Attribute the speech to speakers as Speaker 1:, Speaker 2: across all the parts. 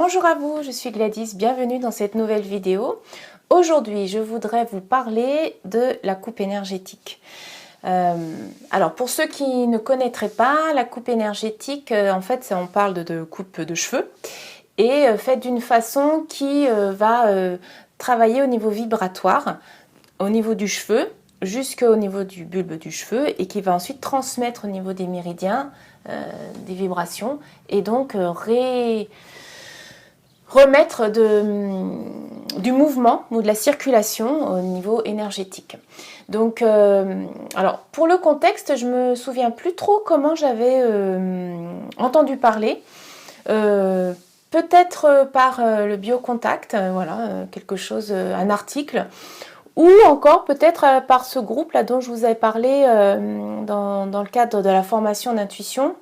Speaker 1: Bonjour à vous, je suis Gladys, bienvenue dans cette nouvelle vidéo. Aujourd'hui, je voudrais vous parler de la coupe énergétique. Alors, pour ceux qui ne connaîtraient pas, la coupe énergétique, en fait, on parle de coupe de cheveux et faite d'une façon qui va travailler au niveau vibratoire, au niveau du cheveu, jusqu'au niveau du bulbe du cheveu et qui va ensuite transmettre au niveau des méridiens des vibrations et donc remettre du mouvement ou de la circulation au niveau énergétique. Donc, alors pour le contexte, je me souviens plus trop comment j'avais entendu parler. Peut-être par le biocontact, voilà, quelque chose, un article, ou encore peut-être par ce groupe là dont je vous avais parlé dans le cadre de la formation d'intuition.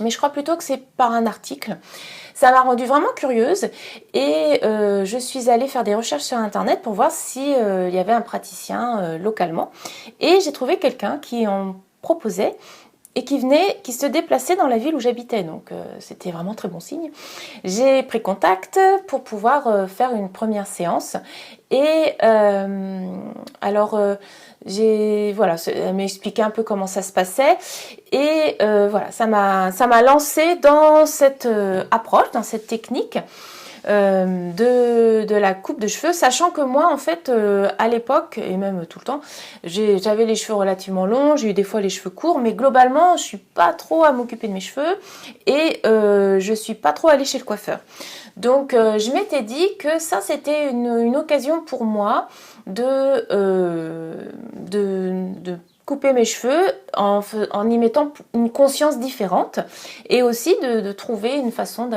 Speaker 1: Mais je crois plutôt que c'est par un article. Ça m'a rendue vraiment curieuse et je suis allée faire des recherches sur internet pour voir si il y avait un praticien localement. Et j'ai trouvé quelqu'un qui en proposait et qui se déplaçait dans la ville où j'habitais. Donc c'était vraiment très bon signe. J'ai pris contact pour pouvoir faire une première séance. Et alors voilà, elle m'a expliqué un peu comment ça se passait. Et voilà, ça m'a lancée dans cette approche, dans cette technique de la coupe de cheveux, sachant que moi en fait à l'époque et même tout le temps j'avais les cheveux relativement longs, j'ai eu des fois les cheveux courts, mais globalement je suis pas trop à m'occuper de mes cheveux et je suis pas trop allée chez le coiffeur. Donc je m'étais dit que ça c'était une occasion pour moi de couper mes cheveux en y mettant une conscience différente et aussi de trouver une façon de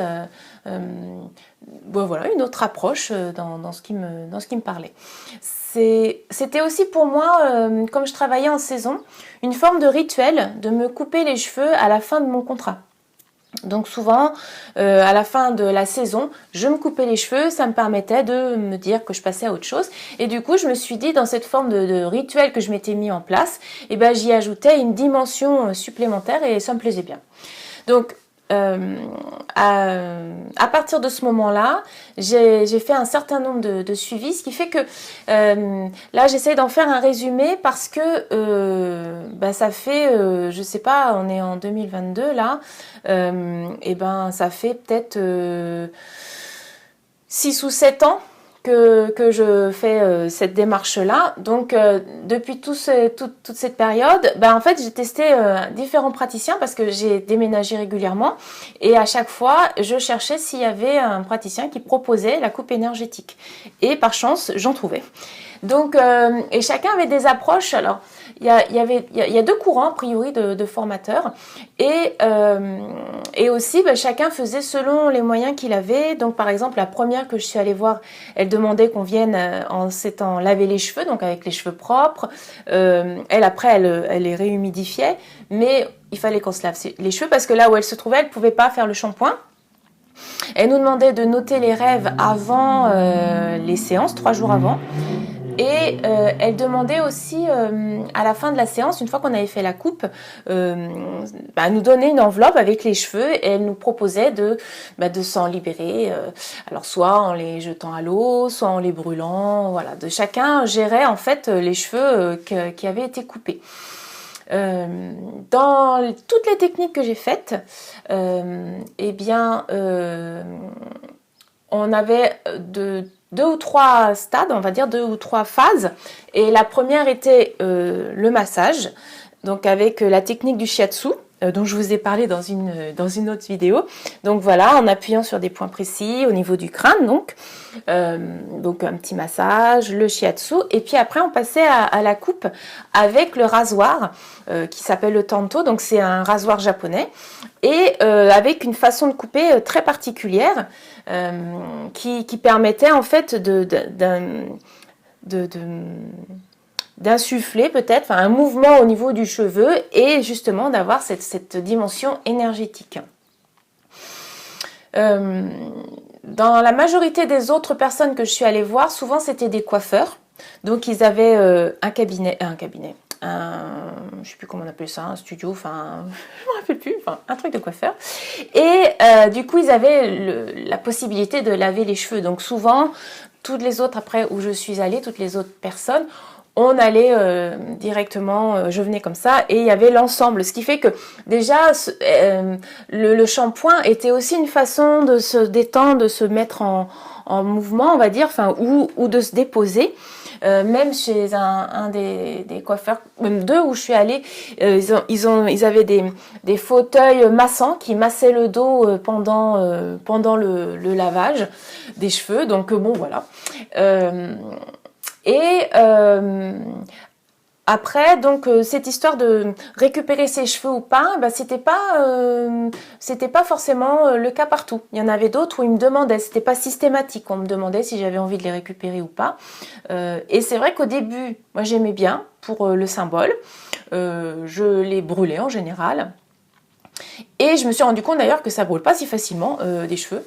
Speaker 1: voilà, une autre approche dans ce qui me parlait. C'était aussi pour moi, comme je travaillais en saison, une forme de rituel de me couper les cheveux à la fin de mon contrat. Donc souvent, à la fin de la saison, je me coupais les cheveux, ça me permettait de me dire que je passais à autre chose. Et du coup, je me suis dit, dans cette forme de rituel que je m'étais mis en place, eh ben, j'y ajoutais une dimension supplémentaire et ça me plaisait bien. Donc, à partir de ce moment-là, j'ai fait un certain nombre de suivis, ce qui fait que là j'essaie d'en faire un résumé parce que ça fait, je sais pas, on est en 2022 là, et ben ça fait peut-être 6 ou 7 ans que je fais cette démarche-là. Donc, depuis toute cette période, en fait, j'ai testé différents praticiens parce que j'ai déménagé régulièrement. Et à chaque fois, je cherchais s'il y avait un praticien qui proposait la coupe énergétique. Et par chance, j'en trouvais. Donc, et chacun avait des approches. Alors, il y a deux courants, a priori, de formateurs. Et aussi, chacun faisait selon les moyens qu'il avait. Donc, par exemple, la première que je suis allée voir, elle demandait qu'on vienne en s'étant laver les cheveux, donc avec les cheveux propres. Après, elle les réhumidifiait. Mais il fallait qu'on se lave les cheveux parce que là où elle se trouvait, elle ne pouvait pas faire le shampoing. Elle nous demandait de noter les rêves avant les séances, 3 jours avant. Et elle demandait aussi à la fin de la séance, une fois qu'on avait fait la coupe, nous donner une enveloppe avec les cheveux et elle nous proposait de s'en libérer. Alors soit en les jetant à l'eau, soit en les brûlant. Voilà, chacun gérait en fait les cheveux qui avaient été coupés. Dans toutes les techniques que j'ai faites, on avait deux ou trois stades, on va dire 2 ou 3 phases. Et la première était le massage, donc avec la technique du shiatsu, dont je vous ai parlé dans une autre vidéo. Donc voilà, en appuyant sur des points précis au niveau du crâne, donc un petit massage, le shiatsu, et puis après on passait à la coupe avec le rasoir qui s'appelle le tanto, donc c'est un rasoir japonais, et avec une façon de couper très particulière qui permettait en fait d'insuffler peut-être un mouvement au niveau du cheveu et justement d'avoir cette dimension énergétique. Dans la majorité des autres personnes que je suis allée voir, souvent c'était des coiffeurs. Donc ils avaient je ne sais plus comment on appelle ça, un studio, enfin je ne me rappelle plus, enfin un truc de coiffeur. Et du coup, ils avaient la possibilité de laver les cheveux. Donc souvent, toutes les autres, après où je suis allée, toutes les autres personnes, on allait directement, je venais comme ça, et il y avait l'ensemble. Ce qui fait que déjà, le shampoing était aussi une façon de se détendre, de se mettre en mouvement, on va dire, enfin, ou de se déposer. Même chez un des coiffeurs, même deux où je suis allée, ils avaient des fauteuils massants qui massaient le dos pendant le lavage des cheveux. Donc bon, voilà. Après, donc cette histoire de récupérer ses cheveux ou pas, bah, c'était pas forcément le cas partout. Il y en avait d'autres où ils me demandaient, c'était pas systématique. On me demandait si j'avais envie de les récupérer ou pas. Et c'est vrai qu'au début, moi j'aimais bien pour le symbole. Je les brûlais en général. Et je me suis rendu compte d'ailleurs que ça brûle pas si facilement des cheveux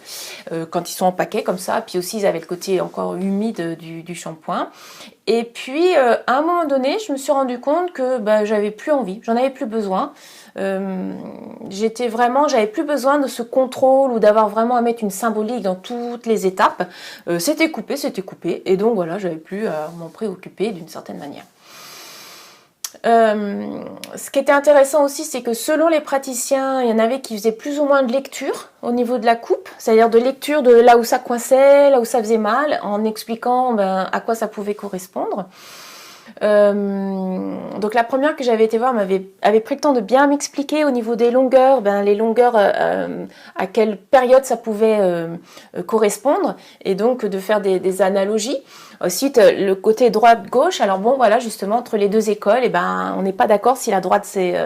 Speaker 1: quand ils sont en paquet comme ça. Puis aussi ils avaient le côté encore humide du shampoing. Et puis à un moment donné, je me suis rendu compte que j'avais plus envie, j'en avais plus besoin. J'avais plus besoin de ce contrôle ou d'avoir vraiment à mettre une symbolique dans toutes les étapes. C'était coupé, et donc voilà, j'avais plus à m'en préoccuper d'une certaine manière. Ce qui était intéressant aussi, c'est que selon les praticiens, il y en avait qui faisaient plus ou moins de lecture au niveau de la coupe, c'est-à-dire de lecture de là où ça coinçait, là où ça faisait mal, en expliquant à quoi ça pouvait correspondre. Donc la première que j'avais été voir avait pris le temps de bien m'expliquer au niveau des longueurs, les longueurs à quelle période ça pouvait correspondre, et donc de faire des analogies. Ensuite le côté droite-gauche, alors bon voilà, justement entre les deux écoles, on n'est pas d'accord si la droite c'est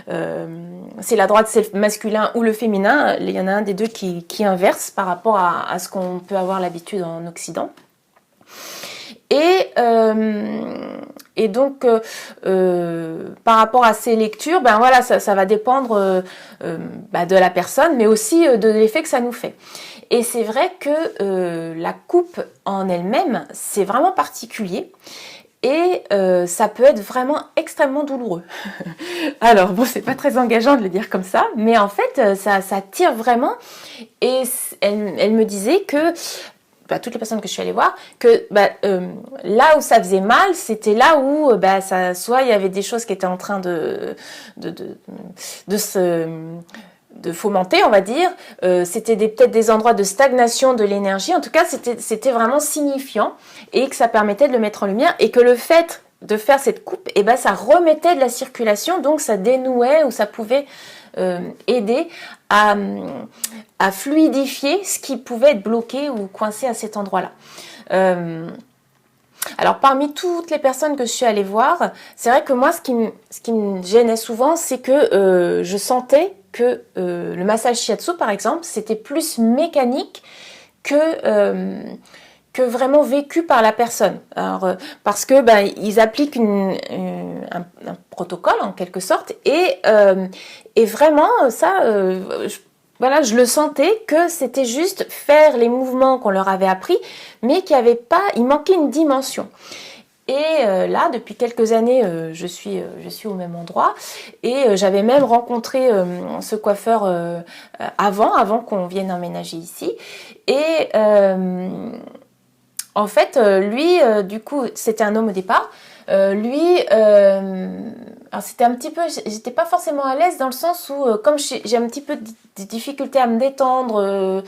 Speaker 1: le masculin ou le féminin. Il y en a un des deux qui inverse par rapport à ce qu'on peut avoir l'habitude en Occident. Et donc par rapport à ces lectures, voilà, ça va dépendre de la personne, mais aussi de l'effet que ça nous fait. Et c'est vrai que la coupe en elle-même, c'est vraiment particulier. Et ça peut être vraiment extrêmement douloureux. Alors bon, c'est pas très engageant de le dire comme ça, mais en fait, ça tire vraiment. Et elle me disait que toutes les personnes que je suis allée voir, que là où ça faisait mal, c'était là où soit il y avait des choses qui étaient en train de fomenter, on va dire. C'était peut-être des endroits de stagnation de l'énergie. En tout cas, c'était vraiment signifiant, et que ça permettait de le mettre en lumière, et que le fait de faire cette coupe, ça remettait de la circulation, donc ça dénouait, ou ça pouvait aider à fluidifier ce qui pouvait être bloqué ou coincé à cet endroit-là. Alors parmi toutes les personnes que je suis allée voir, c'est vrai que moi ce qui me gênait souvent, c'est que je sentais que le massage shiatsu par exemple, c'était plus mécanique que vraiment vécu par la personne. Alors, parce que ils appliquent un protocole en quelque sorte, et vraiment ça, je le sentais que c'était juste faire les mouvements qu'on leur avait appris, mais il manquait une dimension. Et là, depuis quelques années, je suis au même endroit, et j'avais même rencontré ce coiffeur avant qu'on vienne emménager ici. Et en fait, lui, du coup, c'était un homme au départ. Alors c'était un petit peu, j'étais pas forcément à l'aise dans le sens où, comme j'ai un petit peu de difficulté à me détendre,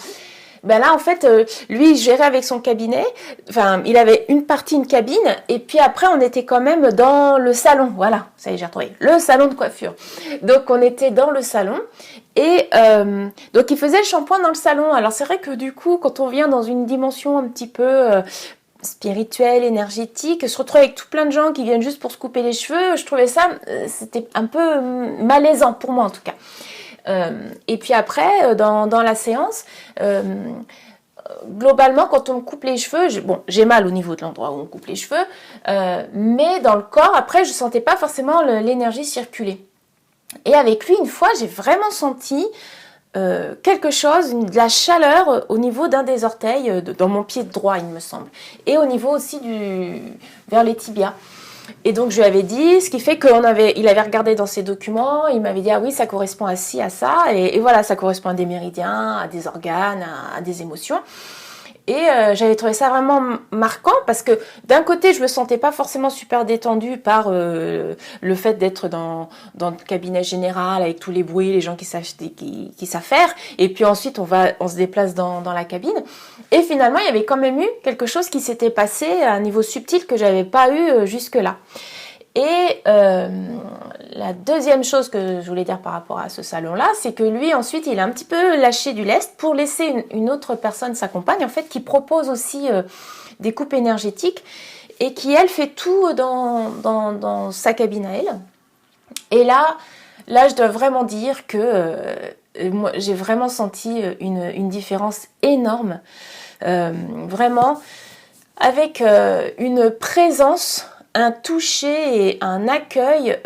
Speaker 1: là en fait, lui il gérait avec son cabinet. Enfin, il avait une cabine, et puis après on était quand même dans le salon. Voilà, ça y est, j'ai retrouvé le salon de coiffure. Donc on était dans le salon. Et donc il faisait le shampoing dans le salon. Alors c'est vrai que du coup, quand on vient dans une dimension un petit peu spirituelle, énergétique, se retrouve avec tout plein de gens qui viennent juste pour se couper les cheveux, je trouvais ça, c'était un peu malaisant pour moi en tout cas. Et puis après, dans la séance, globalement, quand on me coupe les cheveux, j'ai mal au niveau de l'endroit où on coupe les cheveux, mais dans le corps, après, je sentais pas forcément l'énergie circuler. Et avec lui, une fois, j'ai vraiment senti quelque chose, de la chaleur au niveau d'un des orteils, dans mon pied droit, il me semble. Et au niveau aussi vers les tibias. Et donc je lui avais dit, ce qui fait qu'il avait regardé dans ses documents, il m'avait dit ah oui ça correspond à ci, à ça, et voilà ça correspond à des méridiens, à des organes, à des émotions. Et j'avais trouvé ça vraiment marquant parce que d'un côté, je me sentais pas forcément super détendue par le fait d'être dans le cabinet général avec tous les bruits, les gens qui savent faire. Et puis ensuite, on se déplace dans la cabine. Et finalement, il y avait quand même eu quelque chose qui s'était passé à un niveau subtil que j'avais pas eu jusque-là. Et la deuxième chose que je voulais dire par rapport à ce salon-là, c'est que lui, ensuite, il a un petit peu lâché du lest pour laisser une autre personne, sa compagne, en fait, qui propose aussi des coupes énergétiques et qui, elle, fait tout dans sa cabine à elle. Et là, je dois vraiment dire que moi, j'ai vraiment senti une différence énorme. Vraiment, avec une présence, un toucher et un accueil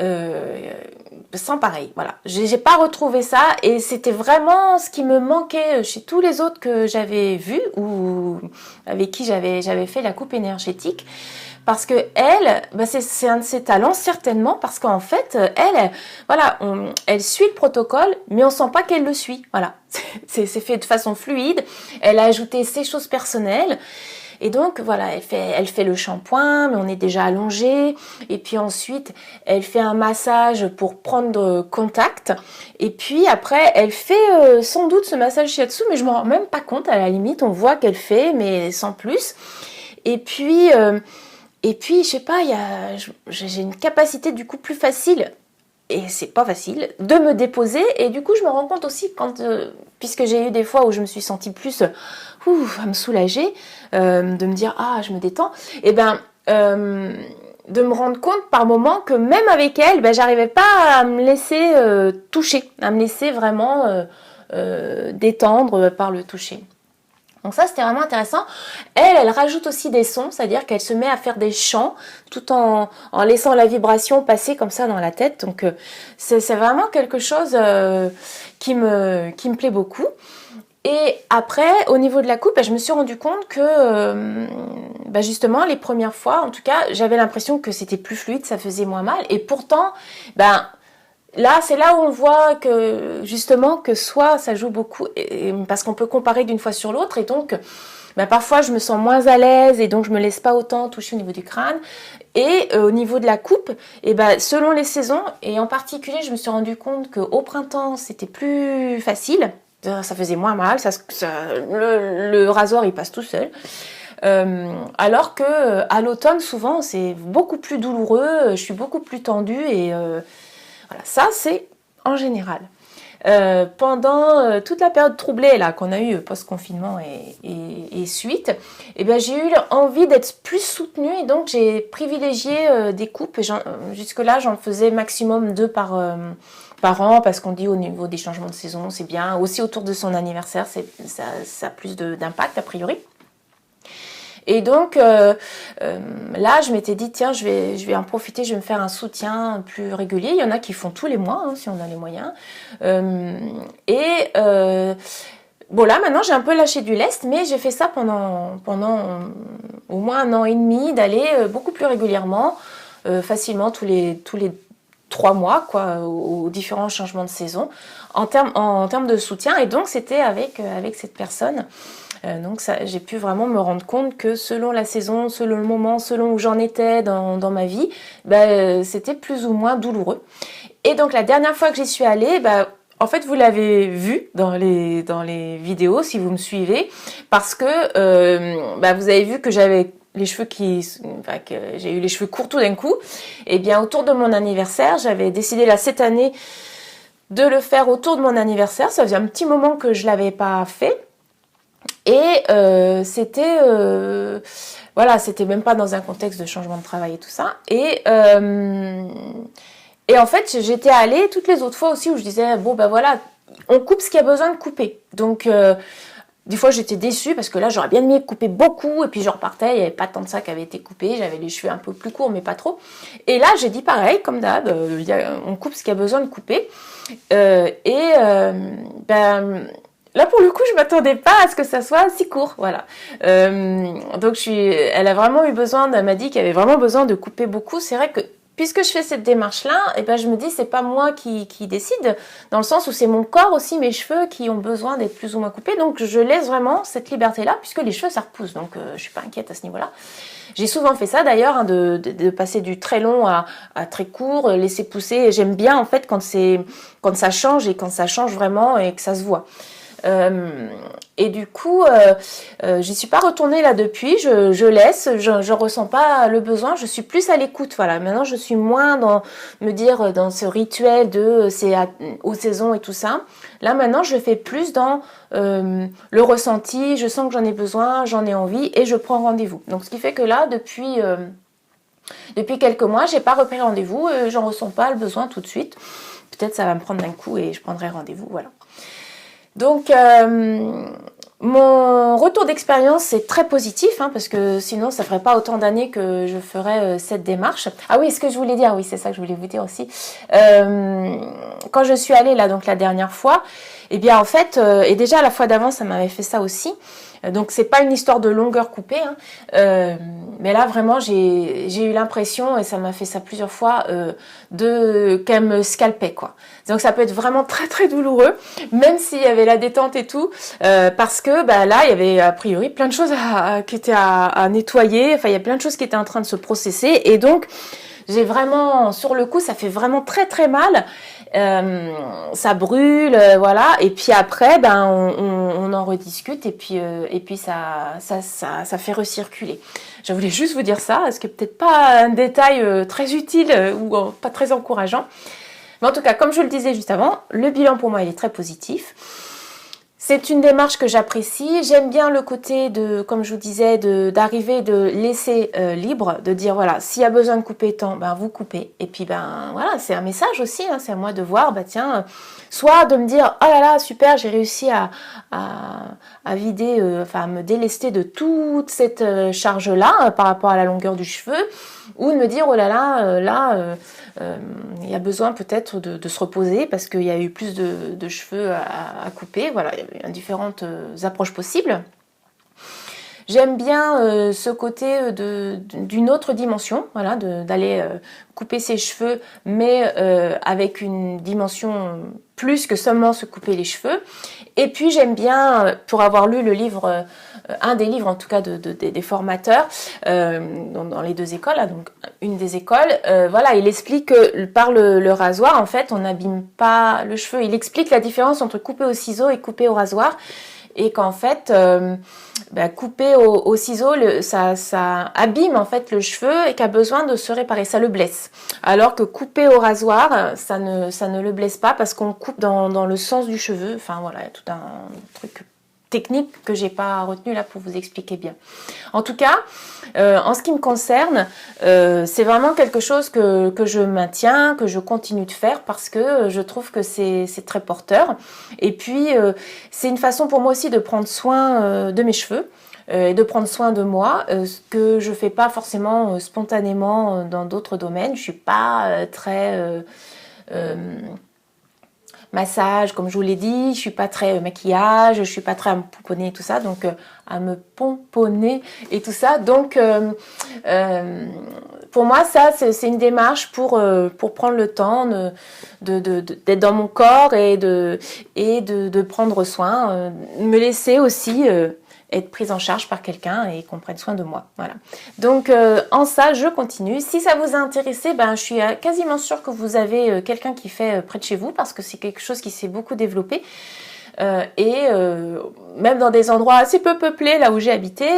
Speaker 1: sans pareil. Voilà, j'ai pas retrouvé ça et c'était vraiment ce qui me manquait chez tous les autres que j'avais vus ou avec qui j'avais fait la coupe énergétique. Parce que elle, c'est un de ses talents certainement parce qu'en fait, elle suit le protocole, mais on sent pas qu'elle le suit. Voilà, c'est fait de façon fluide. Elle a ajouté ses choses personnelles. Et donc, voilà, elle fait le shampoing, mais on est déjà allongé. Et puis ensuite, elle fait un massage pour prendre contact. Et puis après, elle fait sans doute ce massage shiatsu, mais je m'en rends même pas compte. À la limite, on voit qu'elle fait, mais sans plus. Et puis, je sais pas, j'ai une capacité du coup plus facile. Et c'est pas facile de me déposer et du coup je me rends compte aussi puisque j'ai eu des fois où je me suis sentie plus à me soulager, de me dire ah je me détends, et de me rendre compte par moments que même avec elle, j'arrivais pas à me laisser toucher, à me laisser vraiment détendre par le toucher. Donc ça, c'était vraiment intéressant. Elle rajoute aussi des sons, c'est-à-dire qu'elle se met à faire des chants tout en laissant la vibration passer comme ça dans la tête. Donc c'est vraiment quelque chose qui me plaît beaucoup. Et après, au niveau de la coupe, je me suis rendu compte que justement, les premières fois, en tout cas, j'avais l'impression que c'était plus fluide, ça faisait moins mal. Et pourtant, là, c'est là où on voit que justement que soit ça joue beaucoup, parce qu'on peut comparer d'une fois sur l'autre, et donc parfois je me sens moins à l'aise et donc je me laisse pas autant toucher au niveau du crâne. Et au niveau de la coupe, selon les saisons, et en particulier je me suis rendu compte qu'au printemps c'était plus facile, ça faisait moins mal, le rasoir il passe tout seul. Alors que à l'automne souvent c'est beaucoup plus douloureux, je suis beaucoup plus tendue et voilà, ça c'est en général. Pendant toute la période troublée là qu'on a eu post-confinement et suite, j'ai eu envie d'être plus soutenue et donc j'ai privilégié des coupes. Jusque-là, j'en faisais maximum 2 par an parce qu'on dit au niveau des changements de saison, c'est bien. Aussi autour de son anniversaire, ça a plus d'impact a priori. Et donc là, je m'étais dit tiens, je vais en profiter, je vais me faire un soutien plus régulier. Il y en a qui font tous les mois, si on a les moyens. Bon là, maintenant, j'ai un peu lâché du lest, mais j'ai fait ça pendant au moins 1 an et demi, d'aller beaucoup plus régulièrement, facilement tous les 3 mois, quoi, aux différents changements de saison, en termes de soutien. Et donc, c'était avec cette personne. Donc j'ai pu vraiment me rendre compte que selon la saison, selon le moment, selon où j'en étais dans ma vie, c'était plus ou moins douloureux. Et donc la dernière fois que j'y suis allée, en fait vous l'avez vu dans les vidéos si vous me suivez, parce que vous avez vu que j'avais les cheveux que j'ai eu les cheveux courts tout d'un coup. Et bien autour de mon anniversaire, j'avais décidé là cette année de le faire autour de mon anniversaire. Ça faisait un petit moment que je l'avais pas fait. Et c'était même pas dans un contexte de changement de travail et tout ça. Et en fait, j'étais allée toutes les autres fois aussi où je disais voilà, on coupe ce qu'il y a besoin de couper. Donc des fois j'étais déçue parce que là j'aurais bien aimé couper beaucoup et puis je repartais, il n'y avait pas tant de ça qui avait été coupé, j'avais les cheveux un peu plus courts mais pas trop. Et là j'ai dit pareil, comme d'hab, on coupe ce qu'il y a besoin de couper. là pour le coup, je m'attendais pas à ce que ça soit si court, voilà. Donc elle a vraiment eu besoin, elle m'a dit qu'elle avait vraiment besoin de couper beaucoup. C'est vrai que puisque je fais cette démarche-là, et ben je me dis c'est pas moi qui décide, dans le sens où c'est mon corps aussi, mes cheveux qui ont besoin d'être plus ou moins coupés. Donc je laisse vraiment cette liberté-là, puisque les cheveux ça repousse, donc je suis pas inquiète à ce niveau-là. J'ai souvent fait ça d'ailleurs, hein, de passer du très long à très court, laisser pousser. J'aime bien en fait quand ça change et quand ça change vraiment et que ça se voit. Et du coup, j'y suis pas retournée là depuis. Je laisse, je ressens pas le besoin. Je suis plus à l'écoute. Voilà. Maintenant, je suis moins dans dans ce rituel de c'est aux saisons et tout ça. Là, maintenant, je fais plus dans le ressenti. Je sens que j'en ai besoin, j'en ai envie et je prends rendez-vous. Donc, ce qui fait que là, depuis quelques mois, j'ai pas repris rendez-vous. J'en ressens pas le besoin tout de suite. Peut-être ça va me prendre d'un coup et je prendrai rendez-vous. Voilà. Donc, mon retour d'expérience c'est très positif, hein, parce que sinon ça ferait pas autant d'années que je ferais cette démarche. Ah oui, ce que je voulais dire, oui, c'est ça que je voulais vous dire aussi. Quand je suis allée là, donc la dernière fois, eh bien en fait, et déjà la fois d'avant, ça m'avait fait ça aussi. Donc c'est pas une histoire de longueur coupée, hein. Mais là vraiment j'ai eu l'impression, et ça m'a fait ça plusieurs fois, qu'elle me scalpait quoi. Donc ça peut être vraiment très très douloureux, même s'il y avait la détente et tout, parce que là il y avait a priori plein de choses qui étaient à nettoyer. Enfin il y a plein de choses qui étaient en train de se processer, et donc j'ai vraiment, sur le coup, ça fait vraiment très très mal. Ça brûle, voilà. Et puis après, on en rediscute et puis ça fait recirculer. Je voulais juste vous dire ça, parce que peut-être pas un détail très utile ou pas très encourageant. Mais en tout cas, comme je le disais juste avant, le bilan pour moi il est très positif. C'est une démarche que j'apprécie. J'aime bien le côté de, comme je vous disais, d'arriver, de laisser libre, de dire voilà, s'il y a besoin de couper tant, vous coupez. Et puis voilà, c'est un message aussi, hein, c'est à moi de voir, tiens, soit de me dire oh là là, super, j'ai réussi à vider, à me délester de toute cette charge-là par rapport à la longueur du cheveu, ou de me dire oh là là, il y a besoin peut-être de se reposer parce qu'il y a eu plus de cheveux à couper. Voilà, il y a différentes approches possibles. J'aime bien ce côté d'une autre dimension, voilà, d'aller couper ses cheveux, mais avec une dimension plus que seulement se couper les cheveux. Et puis j'aime bien, pour avoir lu le livre, un des livres en tout cas des formateurs dans les deux écoles, donc une des écoles, voilà, il explique que par le rasoir, en fait, on n'abîme pas le cheveu. Il explique la différence entre couper au ciseau et couper au rasoir. Et qu'en fait, couper au ciseau, ça abîme en fait le cheveu et qu'a besoin de se réparer, ça le blesse. Alors que couper au rasoir, ça ne le blesse pas parce qu'on coupe dans le sens du cheveu. Enfin voilà, il y a tout un truc technique que j'ai pas retenu là pour vous expliquer bien. En tout cas, en ce qui me concerne, c'est vraiment quelque chose que je maintiens, que je continue de faire parce que je trouve que c'est très porteur. Et puis, c'est une façon pour moi aussi de prendre soin de mes cheveux et de prendre soin de moi, ce que je fais pas forcément spontanément dans d'autres domaines. Je suis pas très massage, comme je vous l'ai dit, je suis pas très maquillage, je suis pas très à me pomponner et tout ça, donc à me pomponner et tout ça, donc pour moi ça c'est une démarche pour prendre le temps d'être dans mon corps et de prendre soin, me laisser aussi être prise en charge par quelqu'un et qu'on prenne soin de moi. Voilà. Donc en ça, je continue. Si ça vous a intéressé, je suis quasiment sûre que vous avez quelqu'un qui fait près de chez vous parce que c'est quelque chose qui s'est beaucoup développé. Même dans des endroits assez peu peuplés, là où j'ai habité,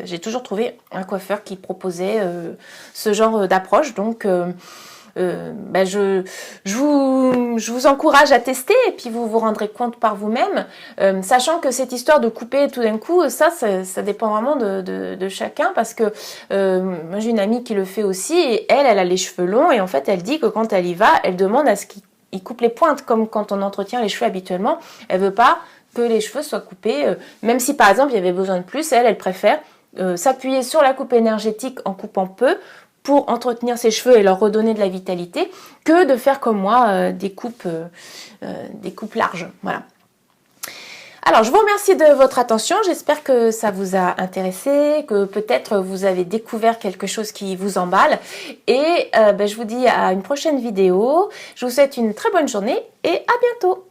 Speaker 1: j'ai toujours trouvé un coiffeur qui proposait ce genre d'approche. Donc je vous encourage à tester et puis vous vous rendrez compte par vous-même, sachant que cette histoire de couper tout d'un coup, ça dépend vraiment de chacun parce que moi j'ai une amie qui le fait aussi et elle a les cheveux longs et en fait elle dit que quand elle y va, elle demande à ce qu'il coupe les pointes comme quand on entretient les cheveux habituellement. Elle veut pas que les cheveux soient coupés, même si par exemple il y avait besoin de plus, elle préfère s'appuyer sur la coupe énergétique en coupant peu pour entretenir ses cheveux et leur redonner de la vitalité, que de faire comme moi des coupes larges. Voilà. Alors, je vous remercie de votre attention. J'espère que ça vous a intéressé, que peut-être vous avez découvert quelque chose qui vous emballe. Et je vous dis à une prochaine vidéo. Je vous souhaite une très bonne journée et à bientôt.